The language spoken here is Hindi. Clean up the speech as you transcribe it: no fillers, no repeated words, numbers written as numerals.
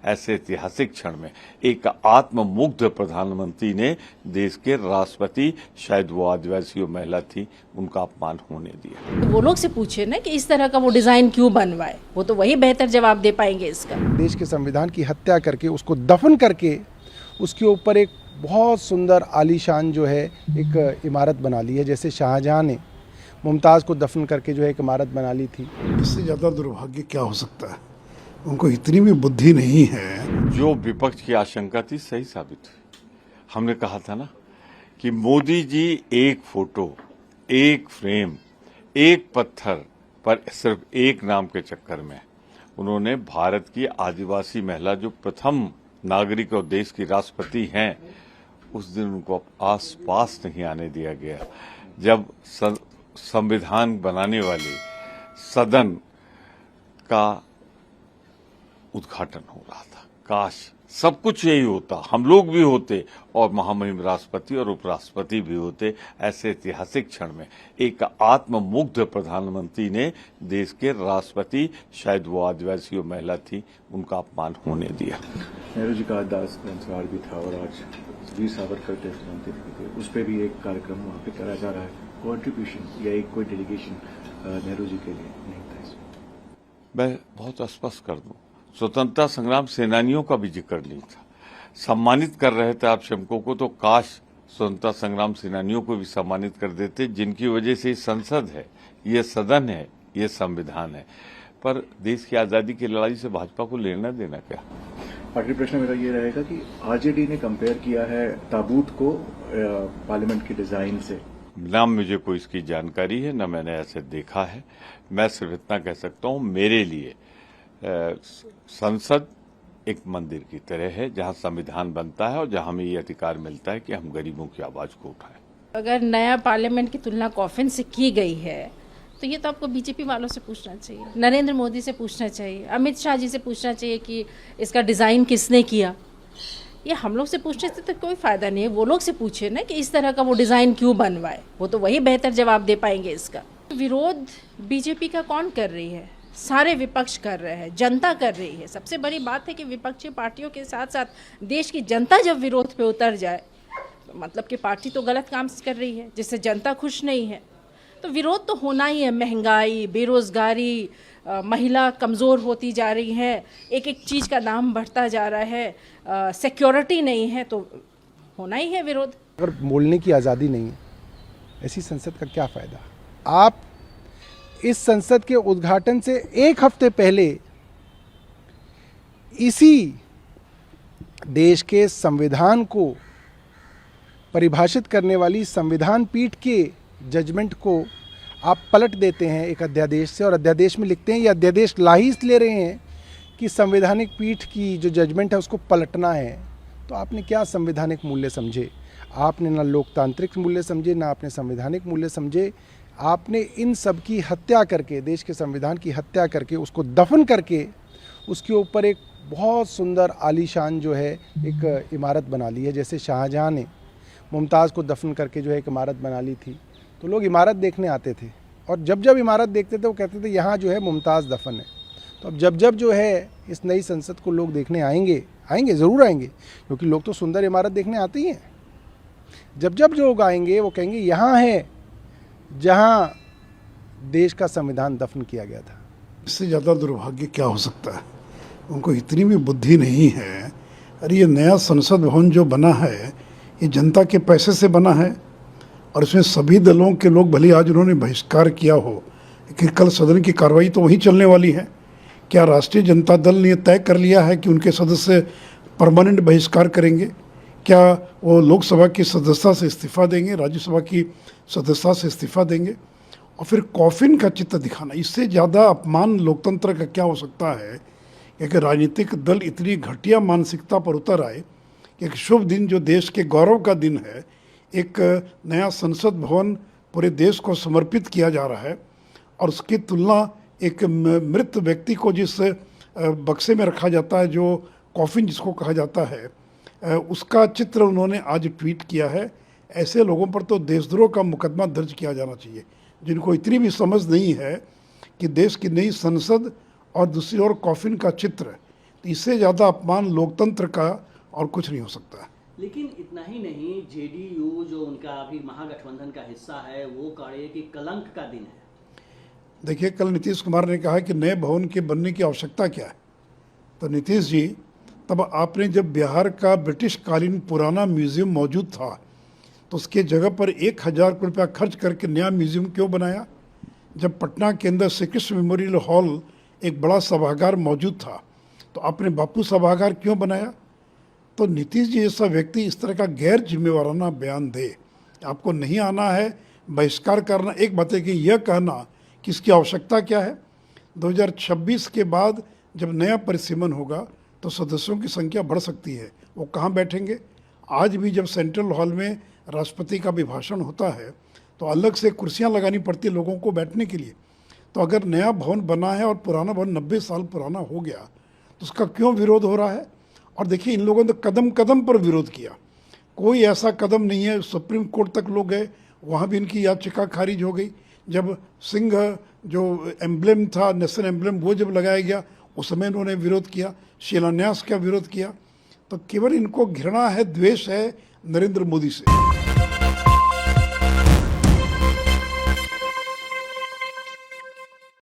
ऐसे ऐतिहासिक क्षण में एक आत्ममुग्ध प्रधानमंत्री ने देश के राष्ट्रपति, शायद वो आदिवासी महिला थी, उनका अपमान होने दिया। वो लोग से पूछे ना कि इस तरह का वो डिजाइन क्यों बनवाए, वो तो वही बेहतर जवाब दे पाएंगे इसका। देश के संविधान की हत्या करके, उसको दफन करके, उसके ऊपर एक बहुत सुंदर आलीशान जो है एक इमारत बना ली है, जैसे शाहजहां ने मुमताज़ को दफन करके जो है एक इमारत बना ली थी। इससे ज़्यादा दुर्भाग्य क्या हो सकता है? उनको इतनी भी बुद्धि नहीं है। जो विपक्ष की आशंका थी सही साबित हुई। हमने कहा था ना कि मोदी जी एक फोटो, एक फ्रेम, एक पत्थर पर सिर्फ एक नाम के चक्कर में उन्होंने भारत की आदिवासी महिला, जो प्रथम नागरिक और देश की राष्ट्रपति हैं, उस दिन उनको आस पास नहीं आने दिया गया। जब संविधान बनाने वाले सदन का उद्घाटन हो रहा था, काश सब कुछ यही होता, हम लोग भी होते और महामहिम राष्ट्रपति और उपराष्ट्रपति भी होते। ऐसे ऐतिहासिक क्षण में एक आत्ममुग्ध प्रधानमंत्री ने देश के राष्ट्रपति, शायद वो आदिवासी महिला थी, उनका अपमान होने दिया। नेहरू जी का 10 संस्कार भी था और आज वीर सावरकर के जयंती थे, उस पर भी एक कार्यक्रम वहाँ पे करा जा रहा है। कॉन्ट्रीब्यूशन या एक कोई डेलीगेशन नेहरू जी के लिए नहीं था इसमें। मैं बहुत स्पष्ट कर दूं, स्वतंत्रता संग्राम सेनानियों का भी जिक्र नहीं था। सम्मानित कर रहे थे आप शमकों को, तो काश स्वतंत्रता संग्राम सेनानियों को भी सम्मानित कर देते, जिनकी वजह से संसद है, ये सदन है, ये संविधान है। पर देश की आजादी की लड़ाई से भाजपा को लेना देना क्या? आखिरी प्रश्न मेरा ये रहेगा कि आरजेडी ने कंपेयर किया है ताबूत को पार्लियामेंट के डिजाइन से। ना मुझे कोई इसकी जानकारी है, न मैंने ऐसे देखा है। मैं सिर्फ इतना कह सकता हूँ, मेरे लिए संसद एक मंदिर की तरह है, जहाँ संविधान बनता है और जहाँ हमें ये अधिकार मिलता है कि हम गरीबों की आवाज को उठाएं। अगर नया पार्लियामेंट की तुलना कॉफिन से की गई है तो ये तो आपको बीजेपी वालों से पूछना चाहिए, नरेंद्र मोदी से पूछना चाहिए, अमित शाह जी से पूछना चाहिए कि इसका डिज़ाइन किसने किया। ये हम लोग से पूछने से तो कोई फ़ायदा नहीं है, वो लोग से पूछे ना कि इस तरह का वो डिज़ाइन क्यों बनवाए, वो तो वही बेहतर जवाब दे पाएंगे इसका। विरोध बीजेपी का कौन कर रही है? सारे विपक्ष कर रहे हैं, जनता कर रही है। सबसे बड़ी बात है कि विपक्षी पार्टियों के साथ साथ देश की जनता जब विरोध पे उतर जाए तो मतलब कि पार्टी तो गलत काम कर रही है, जिससे जनता खुश नहीं है। तो विरोध तो होना ही है। महंगाई, बेरोजगारी, महिला कमज़ोर होती जा रही है, एक एक चीज़ का दाम बढ़ता जा रहा है, सिक्योरिटी नहीं है, तो होना ही है विरोध। अगर बोलने की आज़ादी नहीं है, ऐसी संसद का क्या फ़ायदा? आप इस संसद के उद्घाटन से एक हफ्ते पहले इसी देश के संविधान को परिभाषित करने वाली संविधान पीठ के जजमेंट को आप पलट देते हैं एक अध्यादेश से, और अध्यादेश में लिखते हैं, ये अध्यादेश ला ही इसलिए रहे हैं कि संवैधानिक पीठ की जो जजमेंट है उसको पलटना है। तो आपने क्या संवैधानिक मूल्य समझे? आपने ना लोकतांत्रिक मूल्य समझे, ना आपने संवैधानिक मूल्य समझे। आपने इन सब की हत्या करके, देश के संविधान की हत्या करके, उसको दफन करके, उसके ऊपर एक बहुत सुंदर आलीशान जो है एक इमारत बना ली है, जैसे शाहजहां ने मुमताज़ को दफन करके जो है एक इमारत बना ली थी। तो लोग इमारत देखने आते थे, और जब जब इमारत देखते थे वो कहते थे यहाँ जो है मुमताज़ दफन है। तो अब जब जब जो है इस नई संसद को लोग देखने आएंगे ज़रूर आएंगे, क्योंकि लोग तो सुंदर इमारत देखने आते ही हैं। जब जब जो लोग आएंगे वो कहेंगे यहाँ है जहाँ देश का संविधान दफन किया गया था। इससे ज़्यादा दुर्भाग्य क्या हो सकता है? उनको इतनी भी बुद्धि नहीं है। अरे ये नया संसद भवन जो बना है, ये जनता के पैसे से बना है, और इसमें सभी दलों के लोग, भले आज उन्होंने बहिष्कार किया हो, लेकिन कल सदन की कार्रवाई तो वहीं चलने वाली है। क्या राष्ट्रीय जनता दल ने तय कर लिया है कि उनके सदस्य परमानेंट बहिष्कार करेंगे? क्या वो लोकसभा की सदस्यता से इस्तीफा देंगे, राज्यसभा की सदस्यता से इस्तीफा देंगे? और फिर कॉफिन का चित्र दिखाना, इससे ज़्यादा अपमान लोकतंत्र का क्या हो सकता है कि राजनीतिक दल इतनी घटिया मानसिकता पर उतर आए कि एक शुभ दिन, जो देश के गौरव का दिन है, एक नया संसद भवन पूरे देश को समर्पित किया जा रहा है, और उसकी तुलना एक मृत व्यक्ति को जिस बक्से में रखा जाता है, जो कॉफिन जिसको कहा जाता है, उसका चित्र उन्होंने आज ट्वीट किया है। ऐसे लोगों पर तो देशद्रोह का मुकदमा दर्ज किया जाना चाहिए, जिनको इतनी भी समझ नहीं है कि देश की नई संसद और दूसरी ओर कॉफिन का चित्र तो इससे ज़्यादा अपमान लोकतंत्र का और कुछ नहीं हो सकता है। लेकिन इतना ही नहीं, जेडीयू जो उनका अभी महागठबंधन का हिस्सा है वो कह रहे हैं कि कलंक का दिन है। देखिए, कल नीतीश कुमार ने कहा कि नए भवन के बनने की आवश्यकता क्या है। तो नीतीश जी, तब आपने जब बिहार का ब्रिटिश कालीन पुराना म्यूजियम मौजूद था तो उसके जगह पर 1,000 करोड़ रुपया खर्च करके नया म्यूजियम क्यों बनाया? जब पटना के अंदर श्री कृष्ण मेमोरियल हॉल एक बड़ा सभागार मौजूद था तो आपने बापू सभागार क्यों बनाया? तो नीतीश जी जैसा व्यक्ति इस तरह का गैर जिम्मेवाराना बयान दे, आपको नहीं आना है, बहिष्कार करना एक बात है, कि यह कहना कि इसकी आवश्यकता क्या है। 2026 के बाद जब नया परिसीमन होगा तो सदस्यों की संख्या बढ़ सकती है, वो कहाँ बैठेंगे? आज भी जब सेंट्रल हॉल में राष्ट्रपति का अभिभाषण होता है तो अलग से कुर्सियाँ लगानी पड़ती है लोगों को बैठने के लिए। तो अगर नया भवन बना है और पुराना भवन 90 साल पुराना हो गया तो उसका क्यों विरोध हो रहा है? और देखिए, इन लोगों ने कदम कदम पर विरोध किया, कोई ऐसा कदम नहीं है, सुप्रीम कोर्ट तक लोग गए, वहाँ भी इनकी याचिका खारिज हो गई। जब सिंह जो एम्ब्लेम था, नेशनल एम्ब्लेम, वो जब लगाया गया उस समय इन्होंने विरोध किया, शिलान्यास का विरोध किया। तो केवल इनको घृणा है, द्वेष है नरेंद्र मोदी से।